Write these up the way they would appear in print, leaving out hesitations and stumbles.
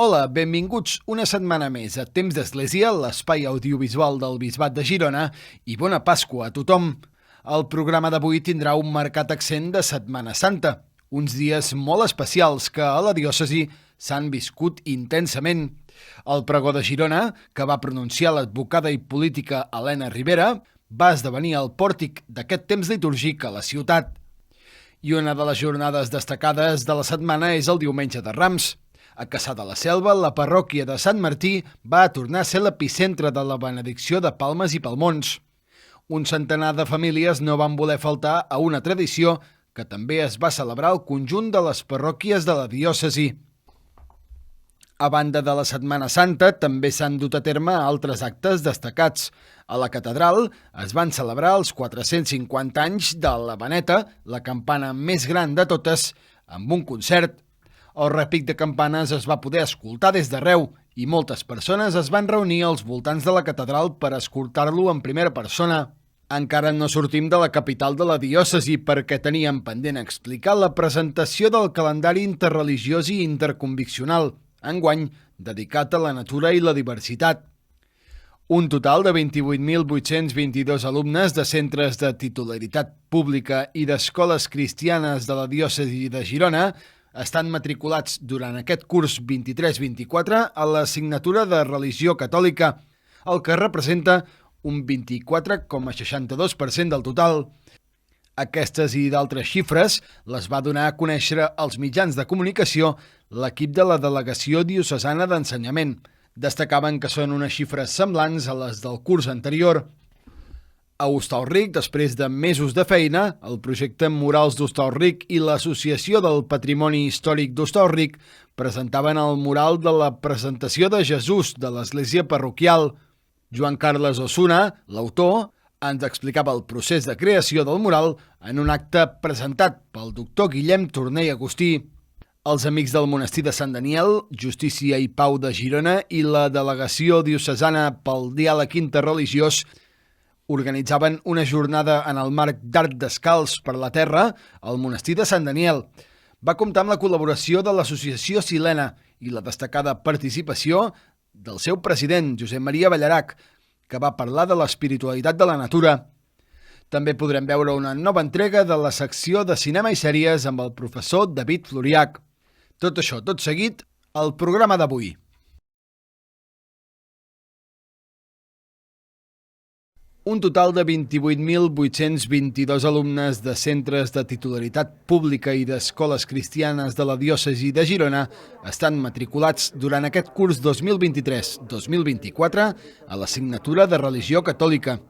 Hola, benvinguts una setmana més a Temps d'Església, l'espai audiovisual del Bisbat de Girona, i bona Pasqua a tothom. El programa d'avui tindrà un marcat accent de Setmana Santa, uns dies molt especials que a la diòcesi s'han viscut intensament. El pregó de Girona, que va pronunciar l'advocada i política Elena Ribera, va esdevenir el pòrtic d'aquest temps litúrgic a la ciutat. I una de les jornades destacades de la setmana és el diumenge de Rams. A Cassà de la Selva, la parròquia de Sant Martí va tornar a ser l'epicentre de la benedicció de palmes i palmons. Un centenar de famílies no van voler faltar a una tradició que també es va celebrar al conjunt de les parròquies de la diòcesi. A banda de la Setmana Santa, també s'han dut a terme altres actes destacats. A la catedral es van celebrar els 450 anys de la Beneta, la campana més gran de totes, amb un concert. El repic de campanes es va poder escoltar des d'arreu i moltes persones es van reunir als voltants de la catedral per escoltar-lo en primera persona. Encara no sortim de la capital de la diòcesi perquè teníem pendent explicar la presentació del calendari interreligiós i interconviccional, enguany dedicat a la natura i la diversitat. Un total de 28.822 alumnes de centres de titularitat pública i d'escoles cristianes de la diòcesi de Girona estan matriculats durant aquest curs 23-24 a l'assignatura de Religió Catòlica, el que representa un 24,62% del total. Aquestes i d'altres xifres les va donar a conèixer als mitjans de comunicació l'equip de la Delegació Diocesana d'Ensenyament. Destacaven que són unes xifres semblants a les del curs anterior. A Hostalric, després de mesos de feina, el projecte Murals d'Hostalric i l'Associació del Patrimoni Històric d'Hostalric presentaven el mural de la presentació de Jesús de l'església parroquial. Joan Carles Osuna, l'autor, ens explicava el procés de creació del mural en un acte presentat pel doctor Guillem Torner i Agustí. Els Amics del Monestir de Sant Daniel, Justícia i Pau de Girona i la Delegació Diocesana pel Diàleg Interreligiós organitzaven una jornada en el marc d'Art Descalç per la Terra al Monestir de Sant Daniel. Va comptar amb la col·laboració de l'Associació Silena i la destacada participació del seu president, Josep Maria Ballarac, que va parlar de l'espiritualitat de la natura. També podrem veure una nova entrega de la secció de cinema i sèries amb el professor David Floriach. Tot això, tot seguit, al programa d'avui. Un total de 28.822 alumnes de centres de titularitat pública i d'escoles cristianes de la diòcesi de Girona estan matriculats durant aquest curs 2023-2024 a l'assignatura de Religió Catòlica.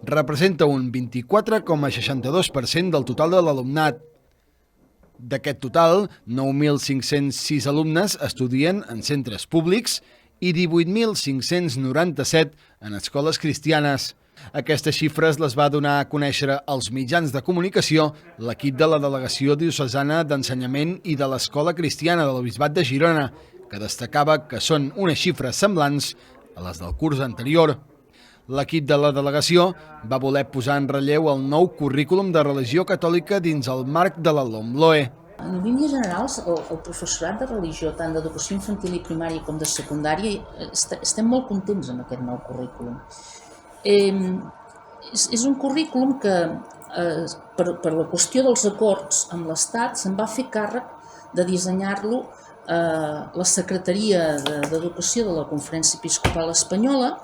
Representa un 24,62% del total de l'alumnat. D'aquest total, 9.506 alumnes estudien en centres públics i 18.597 en escoles cristianes. Aquestes xifres les va donar a conèixer als mitjans de comunicació l'equip de la Delegació Diocesana d'Ensenyament i de l'Escola Cristiana del Bisbat de Girona, que destacava que són unes xifres semblants a les del curs anterior. L'equip de la delegació va voler posar en relleu el nou currículum de religió catòlica dins el marc de la LOMLOE. En línies generals, el professorat de religió, tant d'educació infantil i primària com de secundària, estem molt contents amb aquest nou currículum. És un currículum que, per la qüestió dels acords amb l'Estat, se'n va fer càrrec de dissenyar-lo la Secretaria d'Educació de la Conferència Episcopal Espanyola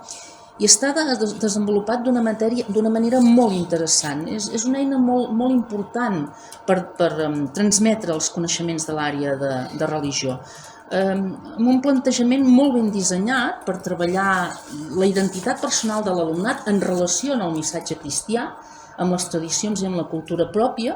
i està desenvolupat d'una manera molt interessant. És una eina molt important per transmetre els coneixements de l'àrea de religió. Amb un plantejament molt ben dissenyat per treballar la identitat personal de l'alumnat en relació amb el missatge cristià, amb les tradicions i amb la cultura pròpia,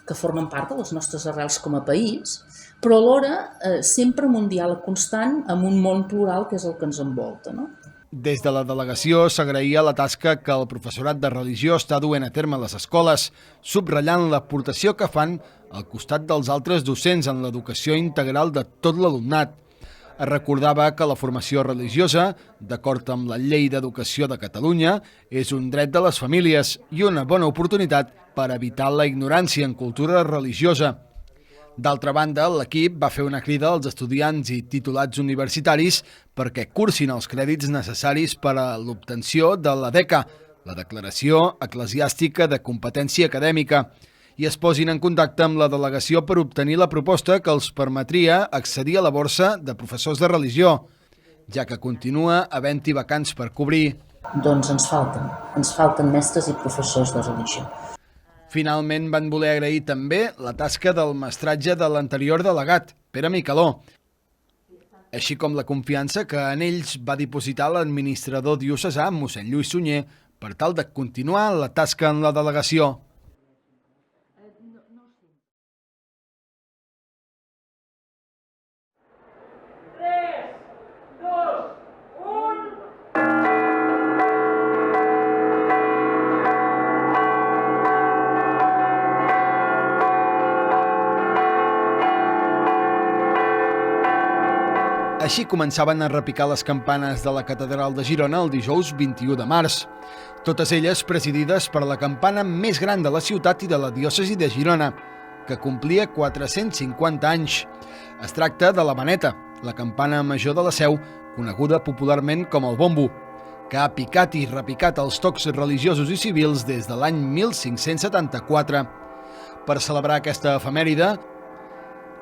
que formen part de les nostres arrels com a país, però alhora sempre amb un diàleg constant amb un món plural que és el que ens envolta, no? Des de la delegació s'agraïa la tasca que el professorat de religió està duent a terme a les escoles, subratllant l'aportació que fan al costat dels altres docents en l'educació integral de tot l'alumnat. Es recordava que la formació religiosa, d'acord amb la Llei d'Educació de Catalunya, és un dret de les famílies i una bona oportunitat per evitar la ignorància en cultura religiosa. D'altra banda, l'equip va fer una crida als estudiants i titulats universitaris perquè cursin els crèdits necessaris per a l'obtenció de la DECA, la Declaració Eclesiàstica de Competència Acadèmica, i es posin en contacte amb la delegació per obtenir la proposta que els permetria accedir a la borsa de professors de religió, ja que continua havent-hi vacants per cobrir. Doncs ens falten mestres i professors de religió. Finalment van voler agrair també la tasca del mestratge de l'anterior delegat, Pere Micaló, així com la confiança que en ells va dipositar l'administrador diocesà, mossèn Lluís Sunyer, per tal de continuar la tasca en la delegació. Així començaven a repicar les campanes de la Catedral de Girona el dijous 21 de març, totes elles presidides per la campana més gran de la ciutat i de la diòcesi de Girona, que complia 450 anys. Es tracta de la Maneta, la campana major de la Seu, coneguda popularment com el bombo, que ha picat i repicat els tocs religiosos i civils des de l'any 1574. Per celebrar aquesta efemèride,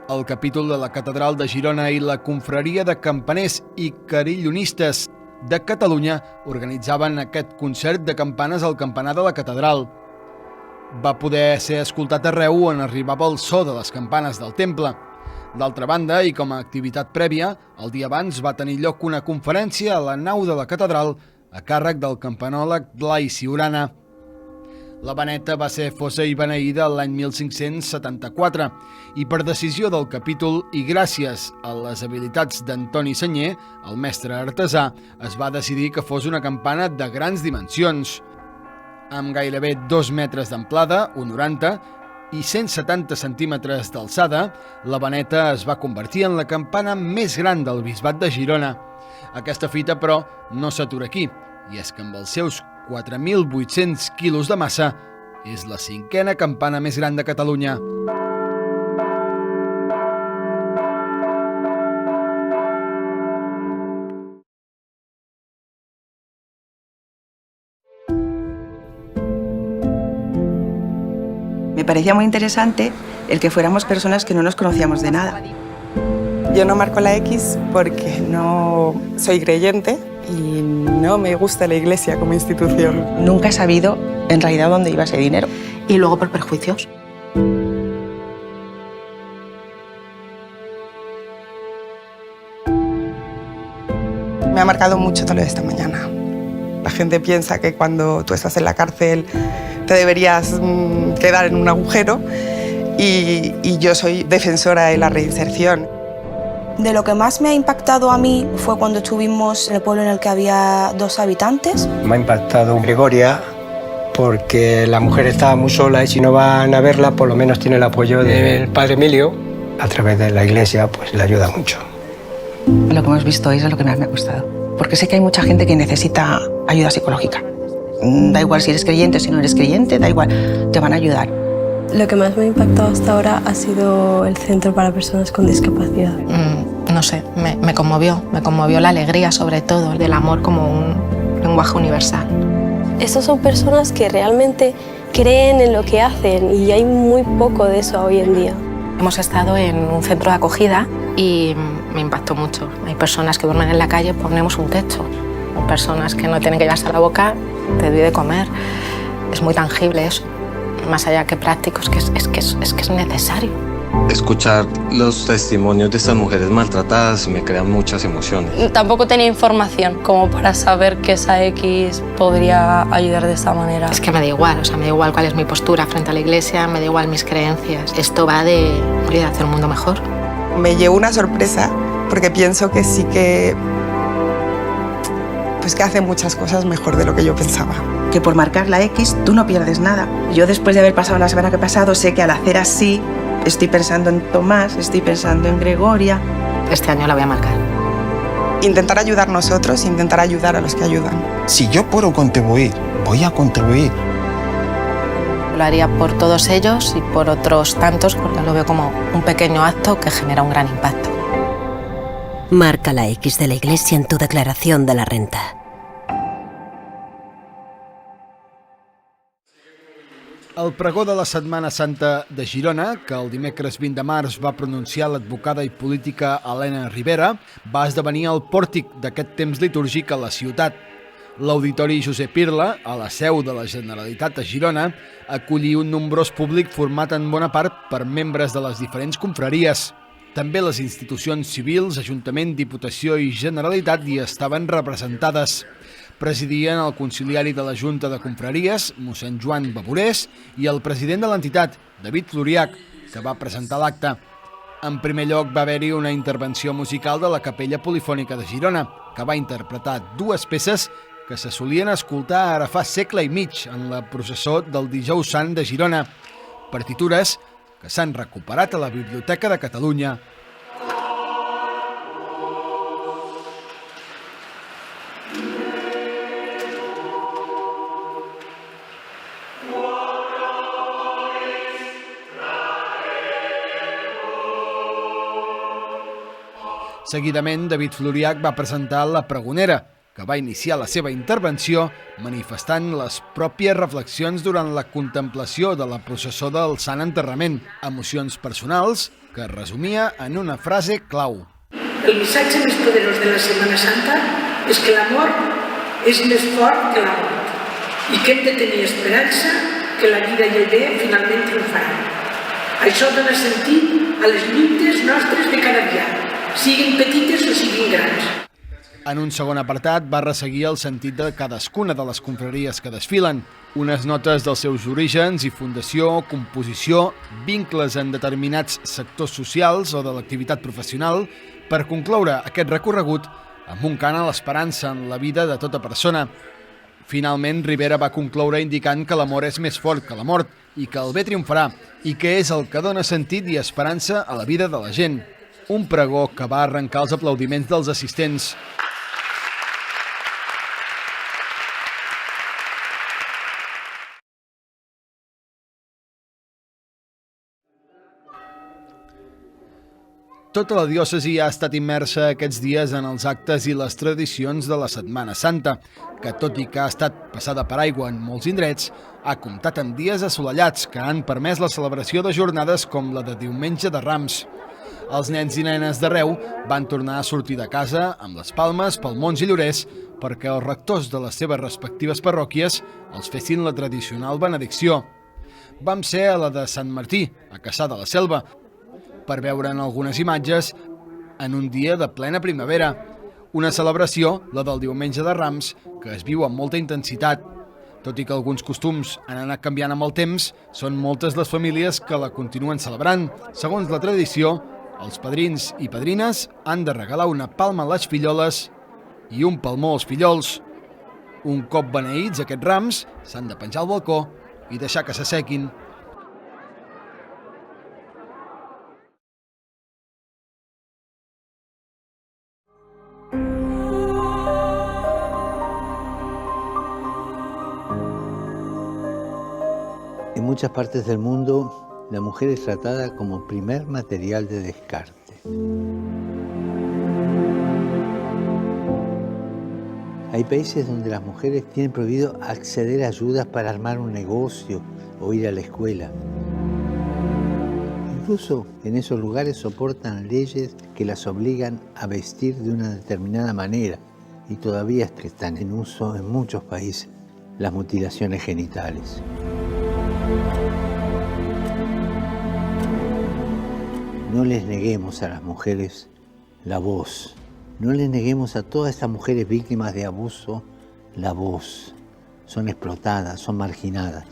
el capítol de la Catedral de Girona i la Confraria de Campaners i Carillonistes de Catalunya organitzaven aquest concert de campanes al campanar de la catedral. Va poder ser escoltat arreu on arribava el so de les campanes del temple. D'altra banda, i com a activitat prèvia, el dia abans va tenir lloc una conferència a la nau de la catedral a càrrec del campanòleg Blai Siurana. La Maneta va ser fosa i beneïda l'any 1574 i per decisió del capítol i gràcies a les habilitats d'Antoni Senyer, el mestre artesà, es va decidir que fos una campana de grans dimensions. Amb gairebé 2 metres d'amplada, 1,90, i 170 centímetres d'alçada, la Maneta es va convertir en la campana més gran del bisbat de Girona. Aquesta fita, però, no s'atura aquí, i és que amb els seus 4.800 quilos de massa, és la 5a campana més gran de Catalunya. Me parecía muy interesante el que fuéramos personas que no nos conocíamos de nada. Yo no marco la X porque no soy creyente y no me gusta la Iglesia como institución. Nunca he sabido en realidad dónde iba ese dinero. Y luego por prejuicios. Me ha marcado mucho todo lo de esta mañana. La gente piensa que cuando tú estás en la cárcel te deberías quedar en un agujero y yo soy defensora de la reinserción. De lo que más me ha impactado a mí fue cuando estuvimos en el pueblo en el que había 2 habitantes. Me ha impactado Gregoria porque la mujer estaba muy sola y si no van a verla, por lo menos tiene el apoyo del padre Emilio. A través de la iglesia, pues le ayuda mucho. Lo que hemos visto hoy es lo que más me ha gustado. Porque sé que hay mucha gente que necesita ayuda psicológica. Da igual si eres creyente o si no eres creyente, da igual, te van a ayudar. Lo que más me ha impactado hasta ahora ha sido el Centro para Personas con Discapacidad. No sé, me conmovió la alegría sobre todo, del amor como un lenguaje universal. Estos son personas que realmente creen en lo que hacen y hay muy poco de eso hoy en día. Hemos estado en un centro de acogida y me impactó mucho. Hay personas que duermen en la calle, ponemos un techo. Hay personas que no tienen que llevarse a la boca, te doy de comer. Es muy tangible eso. Más allá que práctico, es que es necesario. Escuchar los testimonios de estas mujeres maltratadas me crean muchas emociones. Tampoco tenía información como para saber que esa X podría ayudar de esta manera. Es que me da igual, me da igual cuál es mi postura frente a la iglesia, me da igual mis creencias. Esto va de hacer un mundo mejor. Me llevo una sorpresa porque pienso que sí que hace muchas cosas mejor de lo que yo pensaba. Que por marcar la X tú no pierdes nada. Yo después de haber pasado la semana que he pasado sé que al hacer así estoy pensando en Tomás, estoy pensando en Gregoria. Este año la voy a marcar. Intentar ayudar nosotros, intentar ayudar a los que ayudan. Si yo puedo contribuir, voy a contribuir. lo haría por todos ellos y por otros tantos, porque lo veo como un pequeño acto que genera un gran impacto. Marca la X de la Iglesia en tu declaración de la renta. El pregó de la Setmana Santa de Girona, que el dimecres 20 de març va pronunciar l'advocada i política Helena Ribera, va esdevenir el pòrtic d'aquest temps litúrgic a la ciutat. L'Auditori Josep Irla, a la seu de la Generalitat a Girona, acollí un nombrós públic format en bona part per membres de les diferents confraries. També les institucions civils, Ajuntament, Diputació i Generalitat hi estaven representades. Presidien el conciliari de la Junta de Confraries, mossèn Joan Baborés, i el president de l'entitat, David Floriach, que va presentar l'acte. En primer lloc va haver-hi una intervenció musical de la Capella Polifònica de Girona, que va interpretar dues peces que se solien escoltar ara fa segle i mig en la processó del Dijous Sant de Girona, partitures que s'han recuperat a la Biblioteca de Catalunya. Seguidament, David Floriach va presentar La Pregonera, que va iniciar la seva intervenció manifestant les pròpies reflexions durant la contemplació de la processó del Sant Enterrament, emocions personals que resumia en una frase clau. El missatge més poderós de la Setmana Santa és que l'amor és més fort que la mort i que hem de tenir esperança que la vida i el bé finalment triomfaran. Això dona sentit a les lluites nostres de cada dia, siguin petites o siguin grans. En un segon apartat va resseguir el sentit de cadascuna de les confraries que desfilen, unes notes dels seus orígens i fundació, composició, vincles en determinats sectors socials o de l'activitat professional, per concloure aquest recorregut amb un cant a l'esperança en la vida de tota persona. Finalment, Ribera va concloure indicant que l'amor és més fort que la mort i que el bé triomfarà, i que és el que dona sentit i esperança a la vida de la gent. Un pregó que va arrencar els aplaudiments dels assistents. Tota la diòcesi ha estat immersa aquests dies en els actes i les tradicions de la Setmana Santa, que tot i que ha estat passada per aigua en molts indrets, ha comptat amb dies assolellats que han permès la celebració de jornades com la de Diumenge de Rams. Els nens i nenes d'arreu van tornar a sortir de casa amb les palmes, palmons i llorers perquè els rectors de les seves respectives parròquies els fessin la tradicional benedicció. Vam ser a la de Sant Martí, a Cassà de la Selva, per veure'n algunes imatges en un dia de plena primavera. Una celebració, la del Diumenge de Rams, que es viu amb molta intensitat. Tot i que alguns costums han anat canviant amb el temps, són moltes les famílies que la continuen celebrant. Segons la tradició, els padrins i padrines han de regalar una palma a les filloles i un palmó als fillols. Un cop beneïts aquests rams, s'han de penjar al balcó i deixar que s'assequin. En muchas partes del mundo, la mujer es tratada como primer material de descarte. Hay países donde las mujeres tienen prohibido acceder a ayudas para armar un negocio o ir a la escuela. Incluso en esos lugares soportan leyes que las obligan a vestir de una determinada manera y todavía están en uso en muchos países las mutilaciones genitales. No les neguemos a las mujeres la voz. No les neguemos a todas estas mujeres víctimas de abuso la voz. Son explotadas, son marginadas.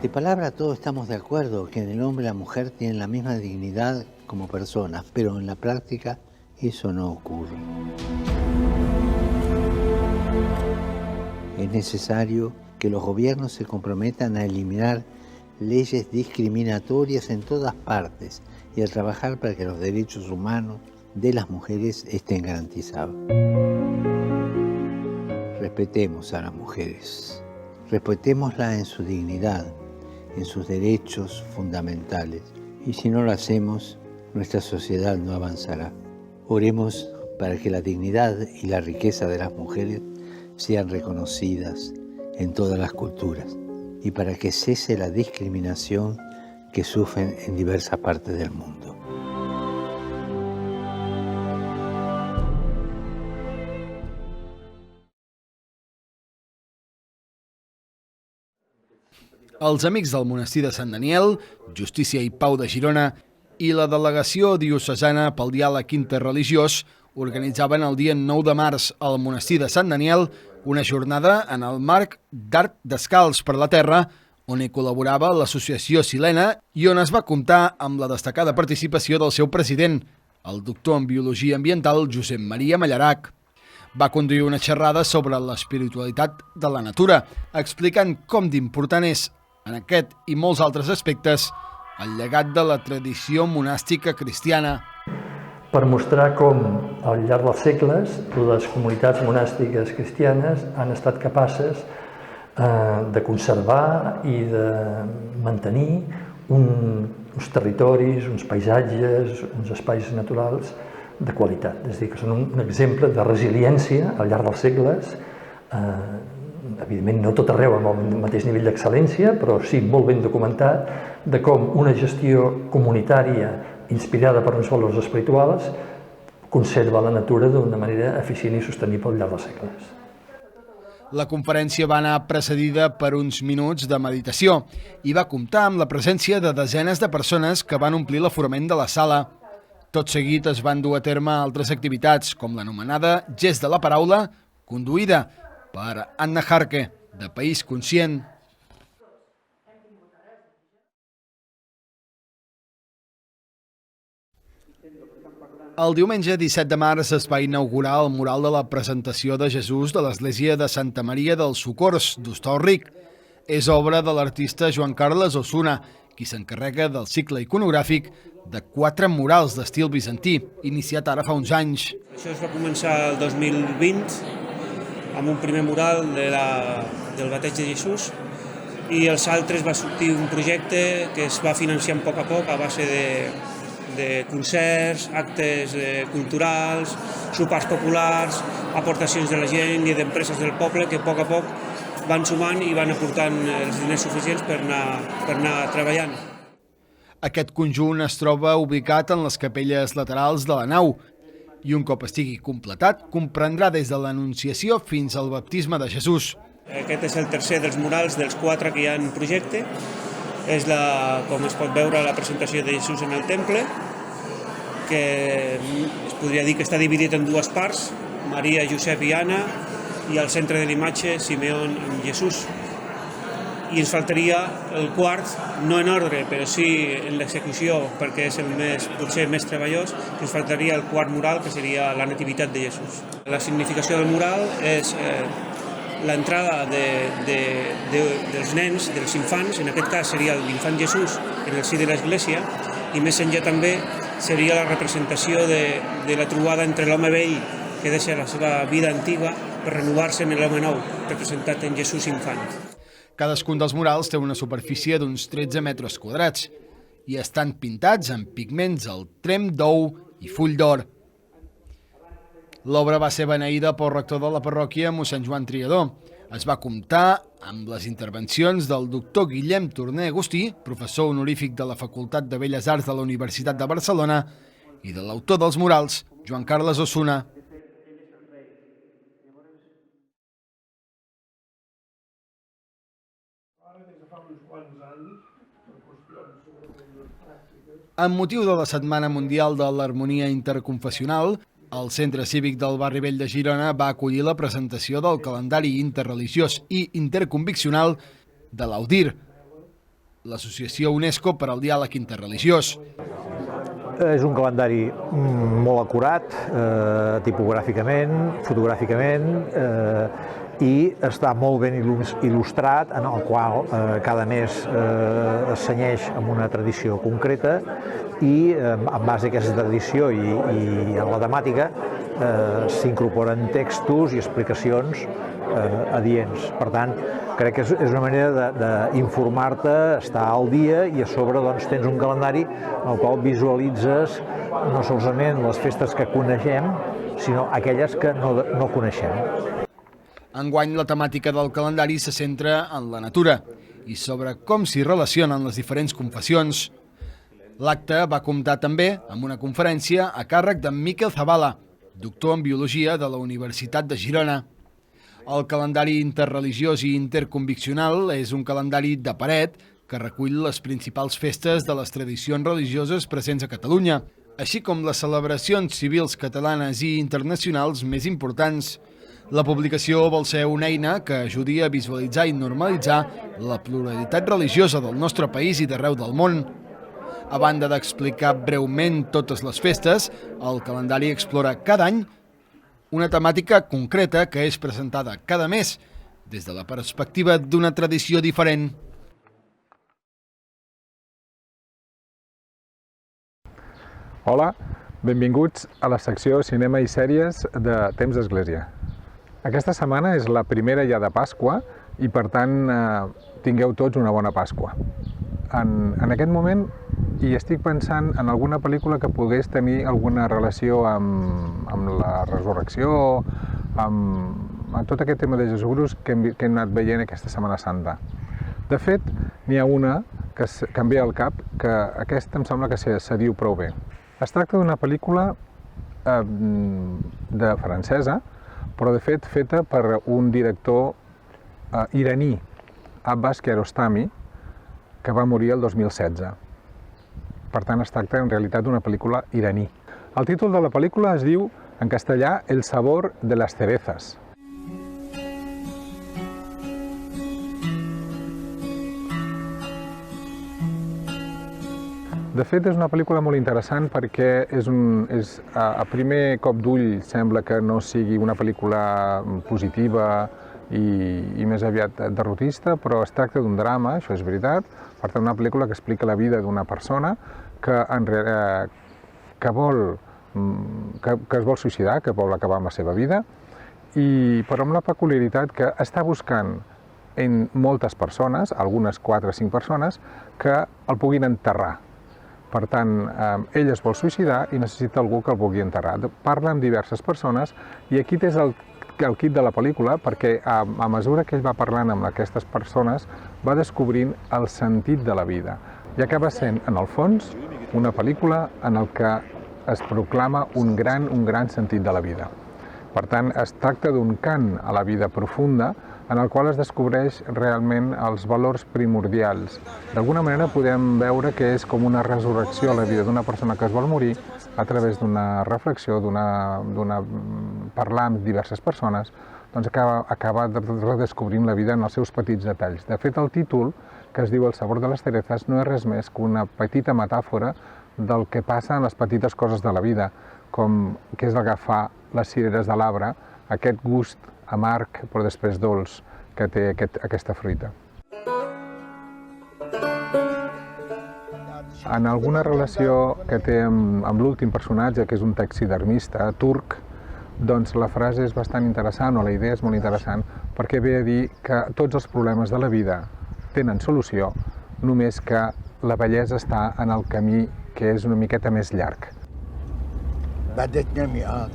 De palabra todos estamos de acuerdo que en el hombre y la mujer tienen la misma dignidad como personas, pero en la práctica eso no ocurre. Es necesario que los gobiernos se comprometan a eliminar leyes discriminatorias en todas partes y a trabajar para que los derechos humanos de las mujeres estén garantizados. Respetemos a las mujeres. Respetémoslas en su dignidad, en sus derechos fundamentales. Y si no lo hacemos, nuestra sociedad no avanzará. Oremos para que la dignidad y la riqueza de las mujeres sean reconocidas en todas las culturas y para que cese la discriminación que sufren en diversas partes del mundo. Els Amics del Monestir de Sant Daniel, Justícia i Pau de Girona i la Delegació Diocesana pel Diàleg Interreligiós organitzaven el dia 9 de març al Monestir de Sant Daniel una jornada en el marc d'Art Descalç per la Terra, on hi col·laborava l'associació Silena i on es va comptar amb la destacada participació del seu president, el doctor en Biologia Ambiental Josep Maria Mallarac. Va conduir una xerrada sobre l'espiritualitat de la natura, explicant com d'important és, en aquest i molts altres aspectes, el llegat de la tradició monàstica cristiana. Per mostrar com, al llarg dels segles, les comunitats monàstiques cristianes han estat capaces de conservar i de mantenir uns territoris, uns paisatges, uns espais naturals de qualitat. És a dir, que són un exemple de resiliència al llarg dels segles, evidentment no tot arreu amb el mateix nivell d'excel·lència, però sí molt ben documentat, de com una gestió comunitària inspirada per uns valors espirituals conserva la natura d'una manera eficient i sostenible al llarg dels segles. La conferència va anar precedida per uns minuts de meditació i va comptar amb la presència de desenes de persones que van omplir l'aforament de la sala. Tot seguit es van dur a terme altres activitats, com l'anomenada Gest de la Paraula, conduïda per Anna Jarque, de País Conscient. El diumenge 17 de març es va inaugurar el mural de la presentació de Jesús de l'església de Santa Maria dels Socors, d'Hostalric. És obra de l'artista Joan Carles Osuna, qui s'encarrega del cicle iconogràfic de 4 murals d'estil bizantí, iniciat ara fa uns anys. Això es va començar el 2020, amb un primer mural del bateig de Jesús, i els altres va sortir un projecte que es va financiar a poc a base de concerts, actes culturals, sopars populars, aportacions de la gent i d'empreses del poble que a poc van sumant i van aportant els diners suficients per anar treballant. Aquest conjunt es troba ubicat en les capelles laterals de la nau i un cop estigui completat comprendrà des de l'Anunciació fins al baptisme de Jesús. Aquest és el tercer dels murals dels 4 que hi ha en projecte. És, com es pot veure, la presentació de Jesús en el temple, que es podria dir que està dividit en 2 parts, Maria, Josep i Anna, i al centre de l'imatge Simeon amb Jesús. I ens faltaria el quart, no en ordre, però sí en l'execució, perquè és potser el més treballós, que ens faltaria el quart mural, que seria la Nativitat de Jesús. La significació del mural és l'entrada dels nens, dels infants, en aquest cas seria l'infant Jesús en el si de l'Església, i més enllà també seria la representació de la trobada entre l'home vell que deixa la seva vida antiga per renovar-se en l'home nou, representat en Jesús infant. Cadascun dels murals té una superfície d'uns 13 metres quadrats i estan pintats amb pigments al trem d'ou i full d'or. L'obra va ser beneïda pel rector de la parròquia, mossèn Joan Triador. Es va comptar amb les intervencions del doctor Guillem Torner Agustí, professor honorífic de la Facultat de Belles Arts de la Universitat de Barcelona, i de l'autor dels murals, Joan Carles Osuna. Amb motiu de la Setmana Mundial de l'Harmonia Interconfessional, el Centre Cívic del Barri Vell de Girona va acollir la presentació del calendari interreligiós i interconviccional de l'AUDIR, l'Associació UNESCO per al Diàleg Interreligiós. És un calendari molt acurat, tipogràficament, fotogràficament, i està molt ben il·lustrat, en el qual cada mes es cenyeix amb una tradició concreta i en base a aquesta tradició i a la temàtica s'incorporen textos i explicacions adients. Per tant, crec que és una manera d'informar-te, estar al dia i a sobre doncs, tens un calendari en el qual visualitzes no solament les festes que coneixem, sinó aquelles que no coneixem. Enguany, la temàtica del calendari se centra en la natura i sobre com s'hi relacionen les diferents confessions. L'acte va comptar també amb una conferència a càrrec de Miquel Zavala, doctor en Biologia de la Universitat de Girona. El calendari interreligiós i interconviccional és un calendari de paret que recull les principals festes de les tradicions religioses presents a Catalunya, així com les celebracions civils catalanes i internacionals més importants. La publicació vol ser una eina que ajudi a visualitzar i normalitzar la pluralitat religiosa del nostre país i d'arreu del món. A banda d'explicar breument totes les festes, el calendari explora cada any una temàtica concreta que és presentada cada mes des de la perspectiva d'una tradició diferent. Hola, benvinguts a la secció Cinema i Sèries de Temps d'Església. Aquesta setmana és la primera ja de Pasqua i, per tant, tingueu tots una bona Pasqua. En aquest moment hi estic pensant en alguna pel·lícula que pogués tenir alguna relació amb la resurrecció, amb tot aquest tema de Jesús que hem anat veient aquesta Setmana Santa. De fet, n'hi ha una que em ve al cap, que aquesta em sembla que se diu prou bé. Es tracta d'una pel·lícula francesa, però de fet feta per un director iraní, Abbas Kiarostami, que va morir el 2016. Per tant, es tracta en realitat d'una pel·lícula iraní. El títol de la pel·lícula es diu, en castellà, El sabor de las cerezas. De fet, és una pel·lícula molt interessant perquè a primer cop d'ull sembla que no sigui una pel·lícula positiva i més aviat derrotista, però es tracta d'un drama, això és veritat. Per tant, una pel·lícula que explica la vida d'una persona que es vol suïcidar, que vol acabar amb la seva vida, però amb la peculiaritat que està buscant en moltes persones, algunes 4 o 5 persones, que el puguin enterrar. Per tant, ell es vol suïcidar i necessita algú que el vulgui enterrar. Parla amb diverses persones i aquí és el quid de la pel·lícula, perquè a mesura que ell va parlant amb aquestes persones va descobrint el sentit de la vida. I acaba sent, en el fons, una pel·lícula en el que es proclama un gran sentit de la vida. Per tant, es tracta d'un cant a la vida profunda en el qual es descobreix realment els valors primordials. D'alguna manera podem veure que és com una resurrecció a la vida d'una persona que es vol morir a través d'una reflexió, parlar amb diverses persones, doncs acaba redescobrint la vida en els seus petits detalls. De fet, el títol, que es diu El sabor de les cerezas, no és res més que una petita metàfora del que passa en les petites coses de la vida, com que és agafar les cireres de l'arbre, aquest gust amarg però després dolç que té aquesta fruita. En alguna relació que té amb l'últim personatge, que és un taxidermista turc, doncs la frase és bastant interessant, o la idea és molt interessant, perquè ve a dir que tots els problemes de la vida tenen solució, només que la bellesa està en el camí que és una miqueta més llarg. بدت نمیاد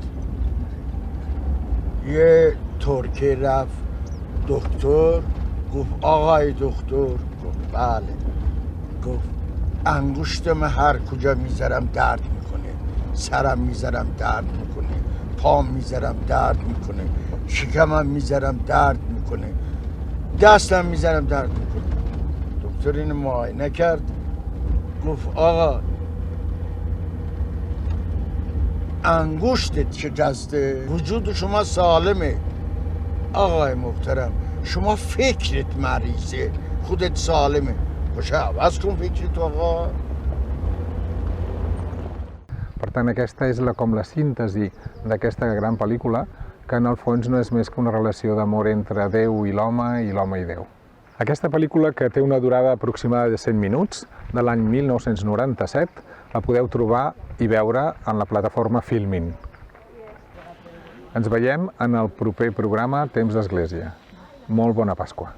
یه ترکی رفت دکتر گفت آقای دکتر گفت بله گفت انگشتم هر کجا میذارم درد میکنه سرم میذارم درد میکنه پام میذارم درد میکنه شکمم میذارم درد میکنه دستم میذارم درد میکنه دکتر اینو معاینه کرد گفت آقا انگشتت شکسته وجود شما سالمه آقای محترم شما فکرت مریضه خودت سالمه باشه عوض کن فکرت آقا. Per tant, aquesta és com la síntesi d'aquesta gran pel·lícula, que en el fons no és més que una relació d'amor entre Déu i l'home i Déu. Aquesta pel·lícula, que té una durada aproximada de 100 minuts, de l'any 1997, la podeu trobar i veure en la plataforma Filmin. Ens veiem en el proper programa Temps d'Església. Molt bona Pasqua.